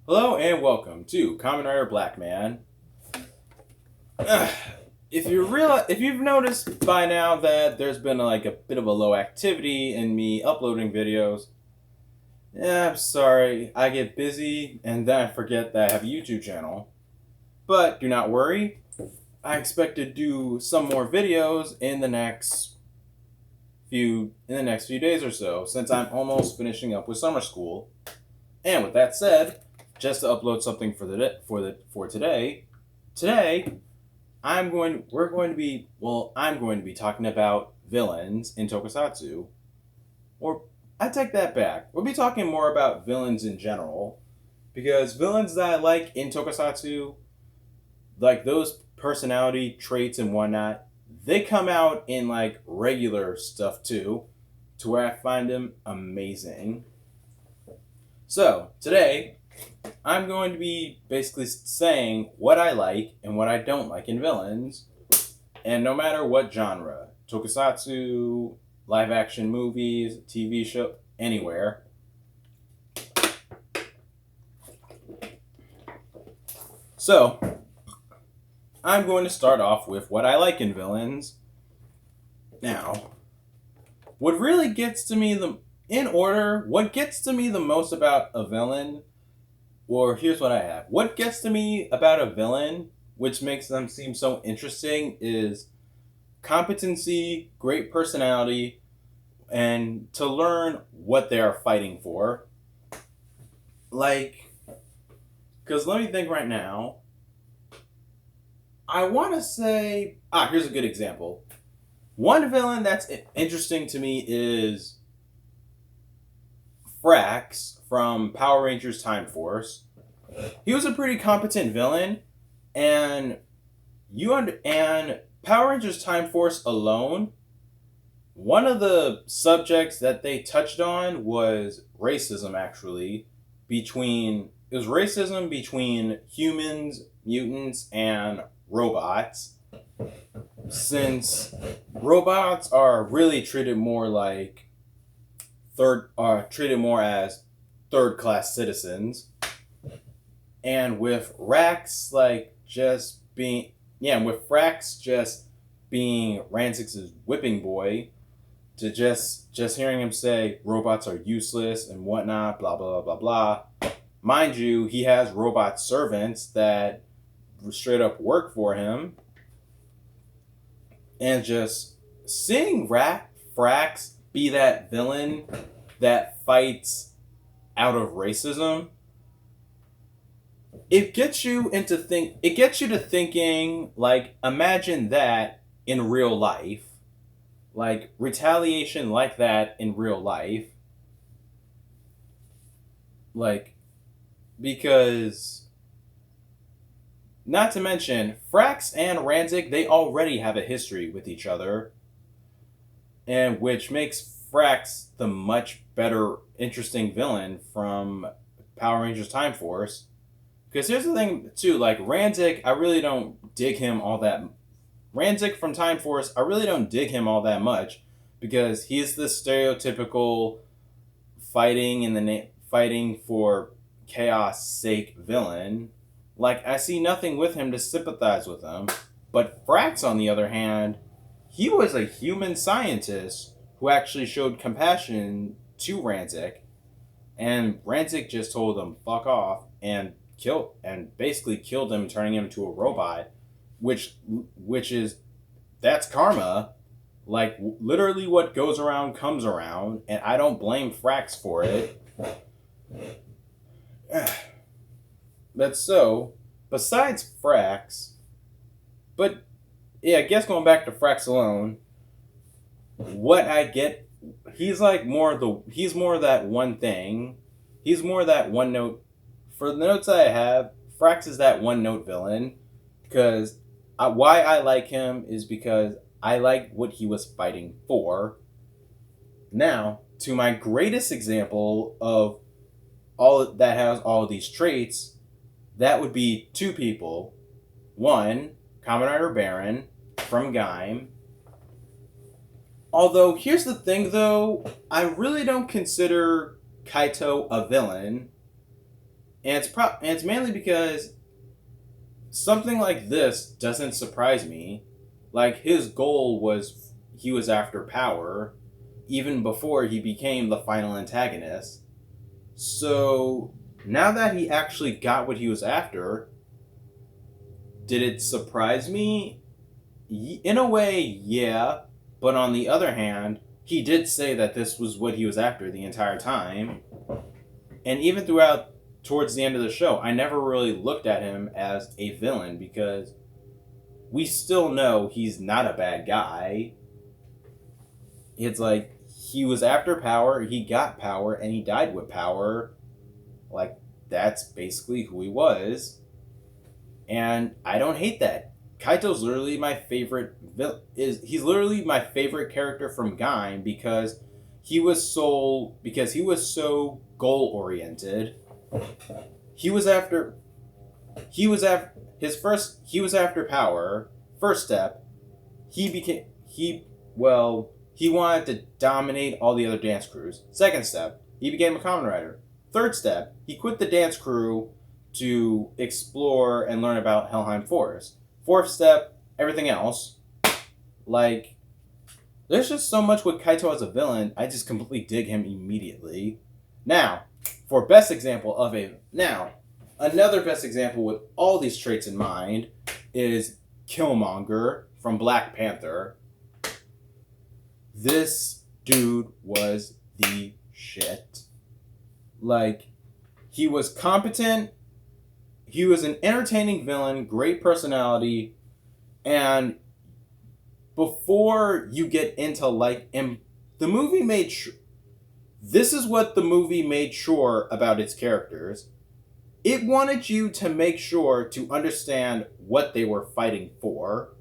Hello and welcome to KamenRider Blackman. If you've noticed by now that there's been like a bit of a low activity in me uploading videos, I'm sorry. I get busy and then I forget that I have a YouTube channel. But do not worry. I expect to do some more videos in the next few days or so, since I'm almost finishing up with summer school. And with that said, just to upload something for today. Today, I'm going to be talking about villains in Tokusatsu. Or I take that back. We'll be talking more about villains in general, because villains that I like in Tokusatsu, like those personality traits and whatnot, they come out in like regular stuff too, to where I find them amazing. So today, I'm going to be basically saying what I like and what I don't like in villains, and no matter what genre, tokusatsu, live action movies, TV show, anywhere. So, I'm going to start off with what I like in villains. Now, what really gets to me what gets to me the most about a villain, or here's what I have. What gets to me about a villain, which makes them seem so interesting, is competency, great personality, and to learn what they are fighting for. Like, because let me think right now. I want to say, here's a good example. One villain that's interesting to me is Frax from Power Rangers Time Force. He was a pretty competent villain, and Power Rangers Time Force alone, one of the subjects that they touched on was racism. Actually, racism between humans, mutants, and robots. Since robots are really treated more as third class citizens, and with Frax just being Ranzix's whipping boy, to just hearing him say robots are useless and whatnot, blah blah blah blah blah. Mind you, he has robot servants that straight up work for him, and just seeing Frax be that villain that fights out of racism, it gets you to thinking, like, imagine that in real life, like retaliation like that in real life, like, because not to mention Frax and Ranzik, they already have a history with each other, and which makes Frax the much better interesting villain from Power Rangers Time Force. Because here's the thing too, like Ranzik, I really don't dig him all that. Ranzik from Time Force, I really don't dig him all that much, because he's the stereotypical fighting for chaos sake villain. Like, I see nothing with him to sympathize with him. But Frax, on the other hand, he was a human scientist who actually showed compassion to Ranzik, and Ranzik just told him fuck off and basically killed him, turning him into a robot, which is that's karma. Like, literally what goes around comes around, and I don't blame Frax for it. That's so. Besides Frax, but yeah, I guess going back to Frax alone, what I get, he's more that one thing. He's more that one note. For the notes I have, Frax is that one note villain, because why I like him is because I like what he was fighting for. Now, to my greatest example of all that has all of these traits, that would be two people. One, KamenRider Baron from Gaim. Although, here's the thing though, I really don't consider Kaito a villain. and it's mainly because something like this doesn't surprise me. Like, his goal was he was after power even before he became the final antagonist. So now that he actually got what he was after, did it surprise me? In a way, yeah. But on the other hand, he did say that this was what he was after the entire time. And even throughout, towards the end of the show, I never really looked at him as a villain because we still know he's not a bad guy. It's like, he was after power, he got power, and he died with power. Like, that's basically who he was. And I don't hate that. Kaito's literally my favorite he's literally my favorite character from Kahn because he was so goal oriented. He was after power. First step, he wanted to dominate all the other dance crews. Second step, he became a KamenRider. Third step, he quit the dance crew to explore and learn about Helheim Forest. Fourth step, everything else. Like, there's just so much with Kaito as a villain, I just completely dig him immediately. Now, another best example with all these traits in mind is Killmonger from Black Panther. This dude was the shit. Like, he was competent, he was an entertaining villain, great personality, and before you get into the movie this is what the movie made sure about its characters. It wanted you to make sure to understand what they were fighting for,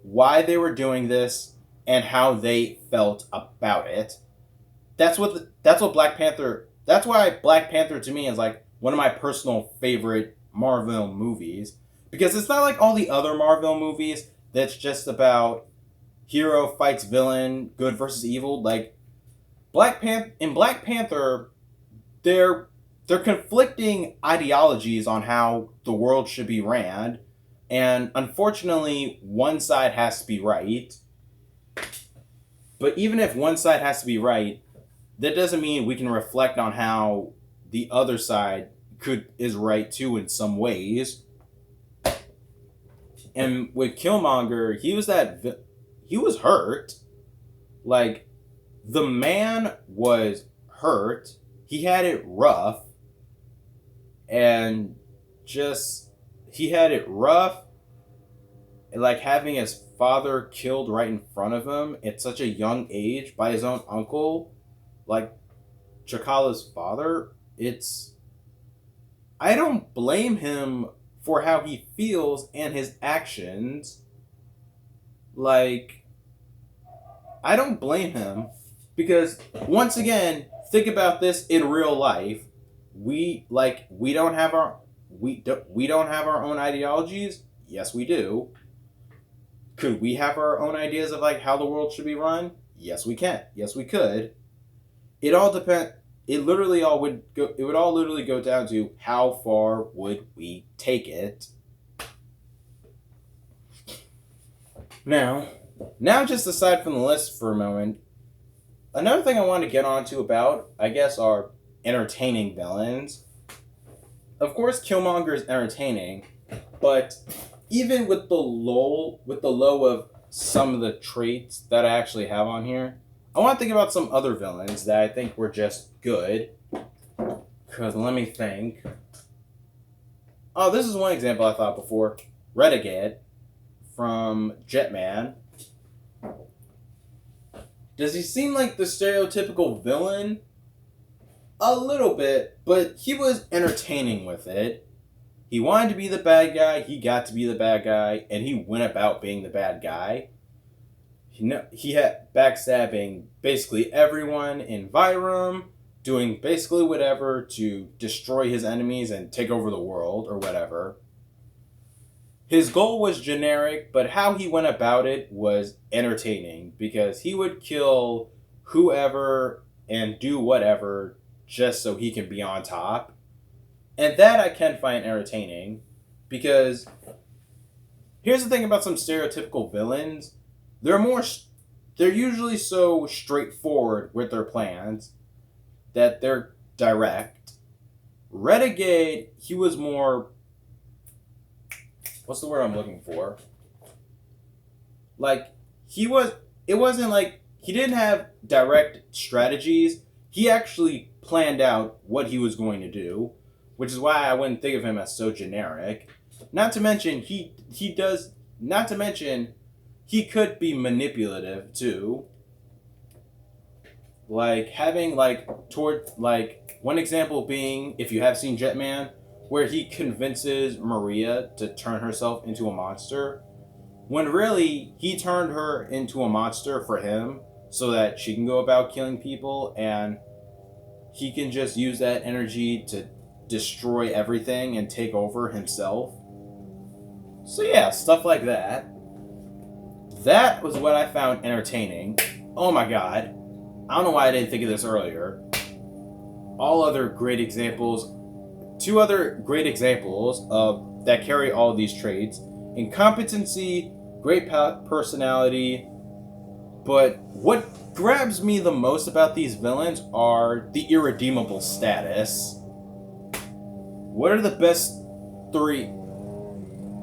why they were doing this, and how they felt about it. That's why Black Panther to me is like one of my personal favorite Marvel movies, because it's not like all the other Marvel movies that's just about hero fights villain, good versus evil. Like, Black Panther, they're conflicting ideologies on how the world should be ran, and unfortunately one side has to be right. But even if one side has to be right, that doesn't mean we can reflect on how the other side is right too in some ways. And with Killmonger, he was hurt. Like, the man was hurt. He had it rough. And he had it rough. Like, having his father killed right in front of him at such a young age by his own uncle, like T'Challa's father. I don't blame him for how he feels and his actions. Like, I don't blame him because, once again, think about this in real life. We don't have our own ideologies. Yes, we do. Could we have our own ideas of like how the world should be run? Yes, we can. Yes, we could. It all depends. It would all literally go down to how far would we take it. Now just aside from the list for a moment, another thing I want to get onto about, I guess, are entertaining villains. Of course, Killmonger is entertaining, but even with the low of some of the traits that I actually have on here, I want to think about some other villains that I think were just good. Because let me think. Oh, this is one example I thought before. Renegade from Jetman. Does he seem like the stereotypical villain? A little bit, but he was entertaining with it. He wanted to be the bad guy, he got to be the bad guy, and he went about being the bad guy. He had backstabbing basically everyone in Vyram, doing basically whatever to destroy his enemies and take over the world or whatever. His goal was generic, but how he went about it was entertaining because he would kill whoever and do whatever just so he can be on top. And that I can find entertaining, because here's the thing about some stereotypical villains. They're more they're usually so straightforward with their plans that they're direct. Renegade, he was more, what's the word I'm looking for? Like, he was, it wasn't like, he didn't have direct strategies. He actually planned out what he was going to do, which is why I wouldn't think of him as so generic. Not to mention, not to mention, he could be manipulative too. Like, having, like, toward, like, one example being, if you have seen Jetman, where he convinces Maria to turn herself into a monster, when really he turned her into a monster for him so that she can go about killing people, and he can just use that energy to destroy everything and take over himself. So yeah, stuff like that. That was what I found entertaining. Oh my god. I don't know why I didn't think of this earlier. All other great examples, two other great examples of that carry all of these traits: incompetency, great personality. But what grabs me the most about these villains are the irredeemable status. What are the best three,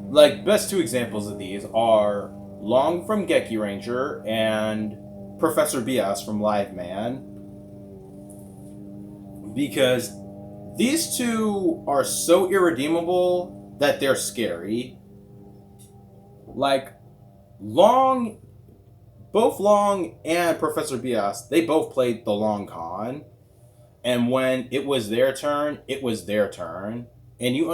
like, best two examples of these are Long from Geki Ranger and Professor Bias from Live Man, because these two are so irredeemable that they're scary. Like, Long, both Long and Professor Bias, they both played the long con, and when it was their turn, it was their turn, and you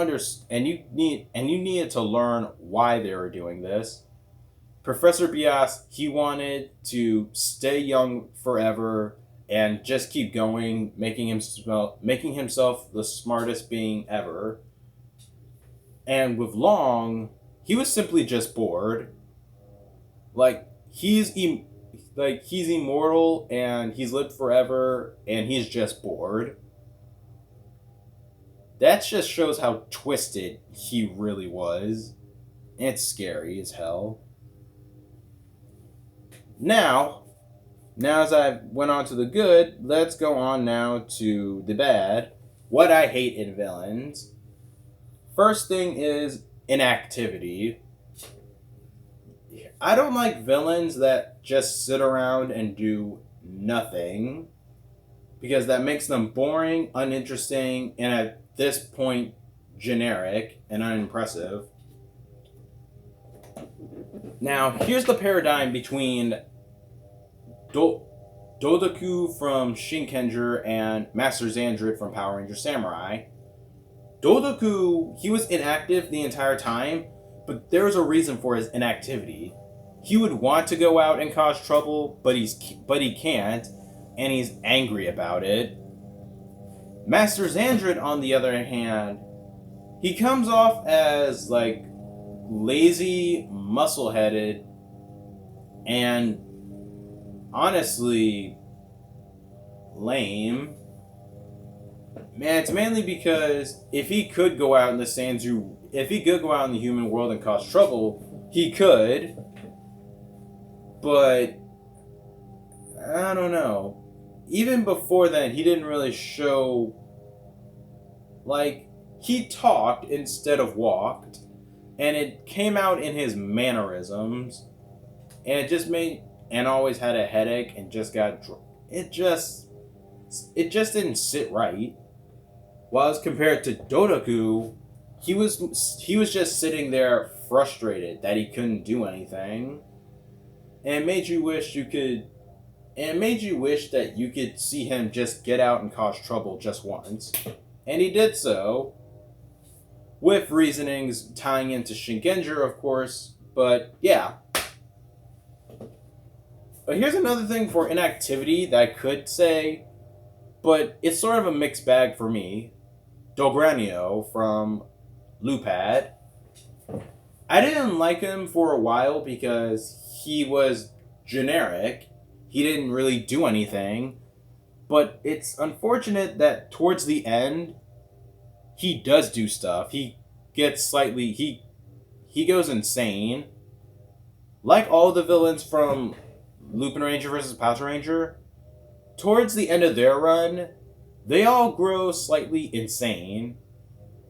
needed to learn why they were doing this. Professor Bias, he wanted to stay young forever and just keep going, making himself the smartest being ever. And with Long, he was simply just bored. Like, he's immortal and he's lived forever and he's just bored. That just shows how twisted he really was. And it's scary as hell. Now as I went on to the good, let's go on now to the bad. What I hate in villains. First thing is inactivity. I don't like villains that just sit around and do nothing, because that makes them boring, uninteresting, and at this point, generic and unimpressive. Now, here's the paradigm between Dodoku from Shinkenger and Master Xandred from Power Ranger Samurai. Dodoku, he was inactive the entire time, but there was a reason for his inactivity. He would want to go out and cause trouble, but he can't, and he's angry about it. Master Xandred, on the other hand, he comes off as, like, lazy, muscle-headed, and honestly lame. Man, it's mainly because if he could go out in the human world and cause trouble, he could. But I don't know. Even before then, he didn't really show, like, he talked instead of walked, and it came out in his mannerisms, and it just made, and always had a headache and just got, it just didn't sit right. While as compared to Dodoku, he was just sitting there frustrated that he couldn't do anything, and it made you wish that you could see him just get out and cause trouble just once. And he did so, with reasonings tying into Shinkenger, of course, but yeah. But here's another thing for inactivity that I could say, but it's sort of a mixed bag for me. Dogranio from Lupad. I didn't like him for a while because he was generic. He didn't really do anything. But it's unfortunate that towards the end, he does do stuff. He gets slightly he goes insane. Like all the villains from Lupin Ranger versus Pouch Ranger, towards the end of their run, they all grow slightly insane.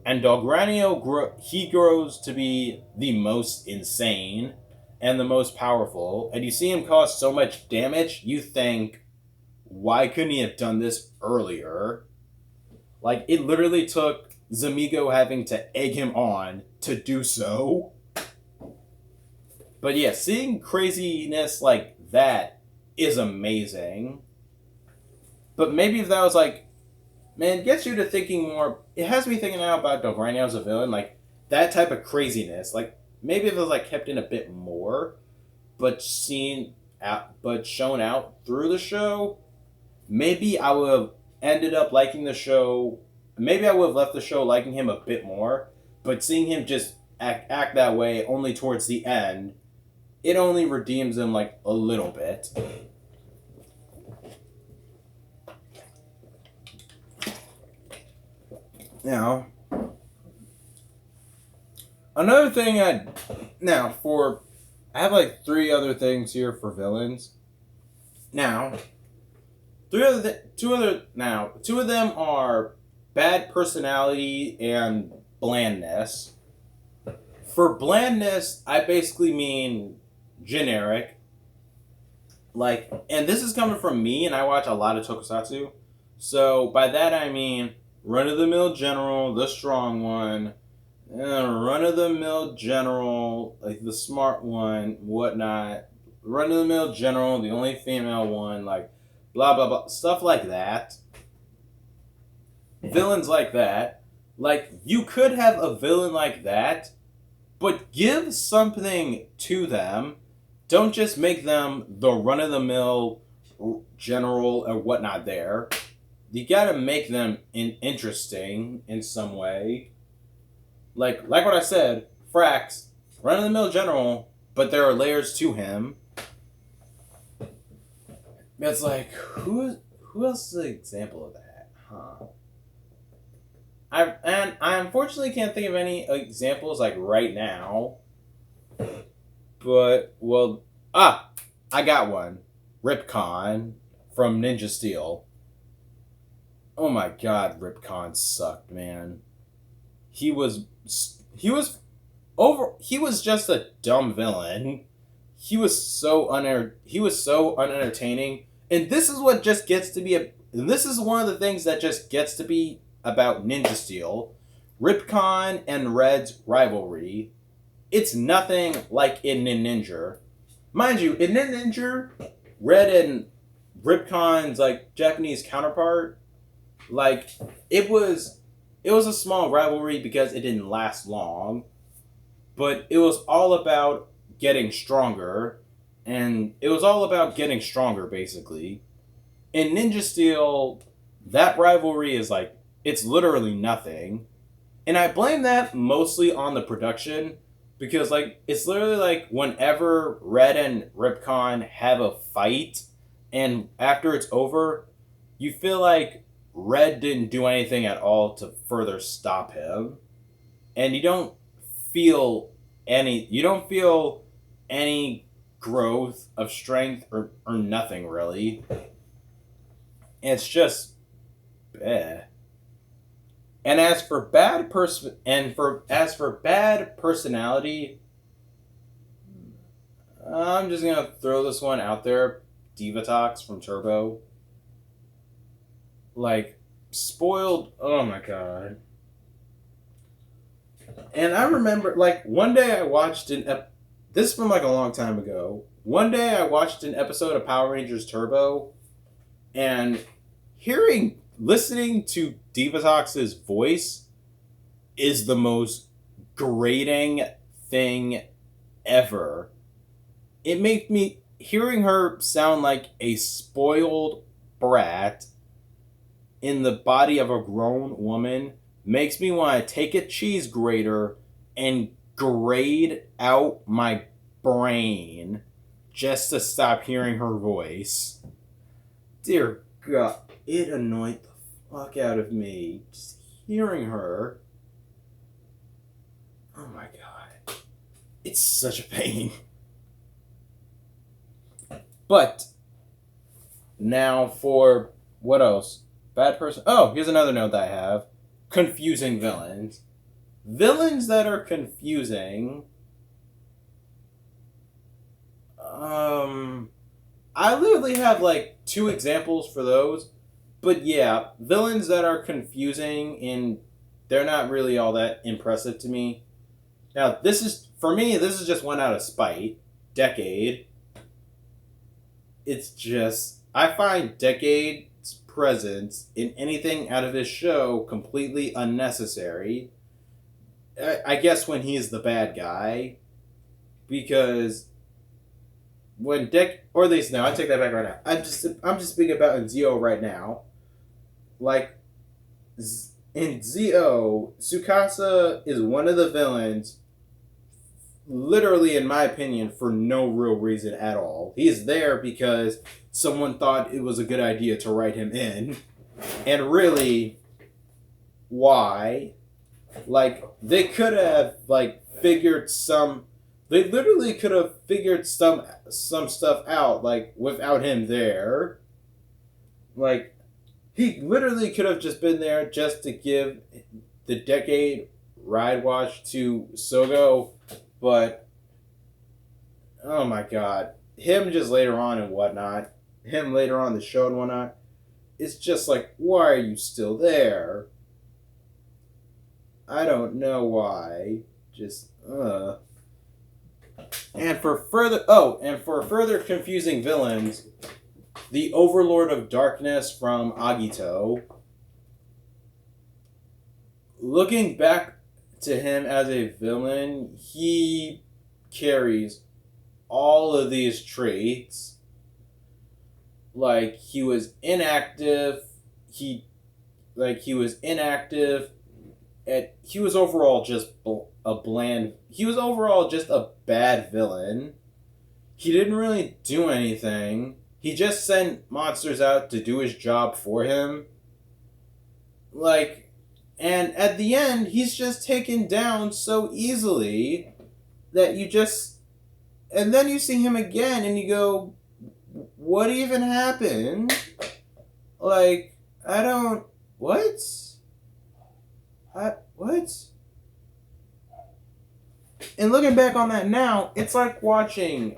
And Dogranio he grows to be the most insane and the most powerful. And you see him cause so much damage, you think, why couldn't he have done this earlier? Like, it literally took Zamigo having to egg him on to do so. But yeah, seeing craziness like that is amazing. But maybe if that was like, man, it gets you to thinking more. It has me thinking now about Dogranio as a villain, like that type of craziness. Like maybe if it was like kept in a bit more, but shown out through the show, maybe I would have ended up liking the show. Maybe I would have left the show liking him a bit more. But seeing him just act that way only towards the end, it only redeems him like a little bit. Now, another thing I have like 3 other things here for villains. Now, two of them are bad personality and blandness. For blandness, I basically mean generic. Like, and this is coming from me, and I watch a lot of tokusatsu. So by that I mean run-of-the-mill general, the strong one, run-of-the-mill general, like the smart one, whatnot, run-of-the-mill general, the only female one, like blah blah blah, stuff like that. Villains like that. Like, you could have a villain like that, but give something to them. Don't just make them the run-of-the-mill general or whatnot there. You gotta make them interesting in some way. Like what I said, Frax, run-of-the-mill general, but there are layers to him. It's like, who else is an example of that? Huh. I unfortunately can't think of any examples like right now. But I got one. Kahn from Ninja Steel. Oh my god, Kahn sucked, man. He was just a dumb villain. He was so unentertaining. And this is what just gets to be this is one of the things that just gets to be about Ninja Steel. Kahn and Red's rivalry. It's nothing like in Ninja. Mind you, in Ninja, Red and Kahn's like Japanese counterpart, like it was a small rivalry because it didn't last long, but it was all about getting stronger, basically. In Ninja Steel, that rivalry is like, it's literally nothing. And I blame that mostly on the production, because like it's literally like whenever Red and Kahn have a fight, and after it's over, you feel like Red didn't do anything at all to further stop him, and you don't feel any growth of strength or nothing really. It's just bleh. And as for bad personality, I'm just gonna throw this one out there. Divatox from Turbo. Like, spoiled. Oh my god. And I remember, like, one day I watched this is from like a long time ago. One day I watched an episode of Power Rangers Turbo, and listening to Divatox's voice is the most grating thing ever. It made me, hearing her sound like a spoiled brat in the body of a grown woman makes me want to take a cheese grater and grate out my brain just to stop hearing her voice. Dear God, it annoyed the fuck out of me. Just hearing her. Oh my god. It's such a pain. But now for what else? Bad person. Oh, here's another note that I have. Confusing villains. Villains that are confusing. I literally have like 2 examples for those. But yeah, villains that are confusing and they're not really all that impressive to me. Now, this is, for me, this is just one out of spite. Decade. It's just, I find Decade's presence in anything out of this show completely unnecessary. I guess when he's the bad guy. Because when or at least no, I take that back right now. I'm just speaking about Zio right now. Like in Zio, Tsukasa is one of the villains. Literally, in my opinion, for no real reason at all. He's there because someone thought it was a good idea to write him in, and really, why? Like they could have figured some. They literally could have figured some stuff out, like, without him there. Like, he literally could have just been there just to give the Decade ride watch to Sogo, but, oh my god. Him just later on and whatnot, him later on the show and whatnot, it's just like, why are you still there? I don't know why. Just, And for further confusing villains, the Overlord of Darkness from Agito. Looking back to him as a villain, he carries all of these traits. Like he was inactive, he was overall just he was overall just a bad villain. He didn't really do anything. He just sent monsters out to do his job for him. And at the end, he's just taken down so easily that and then you see him again and you go, what even happened? What? What? And looking back on that now, it's like watching...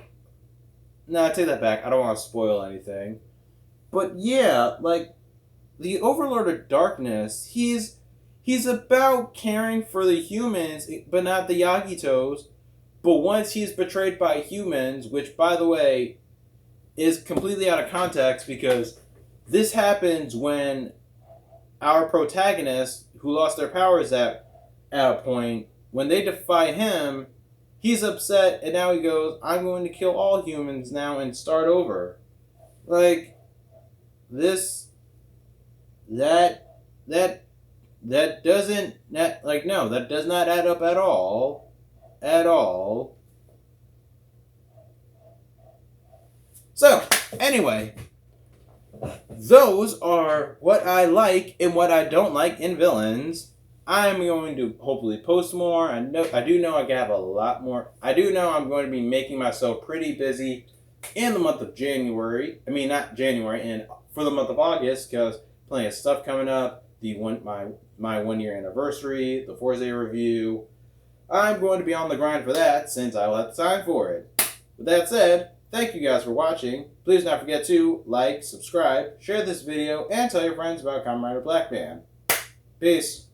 No, I take that back. I don't want to spoil anything. But yeah, the Overlord of Darkness, he's about caring for the humans, but not the Yagitos. But once he's betrayed by humans, which, by the way, is completely out of context because this happens when our protagonists, who lost their powers at a point, when they defy him, he's upset, and now he goes, I'm going to kill all humans now and start over. That does not add up at all. At all. So, anyway, those are what I like and what I don't like in villains. I'm going to hopefully post more. I do know I have a lot more. I do know I'm going to be making myself pretty busy in the month of January. I mean, not January, and for the month of August, because plenty of stuff coming up. My 1 year anniversary, the Forza review. I'm going to be on the grind for that since I will have time for it. With that said, thank you guys for watching. Please don't forget to like, subscribe, share this video, and tell your friends about KamenRider Blackman. Peace.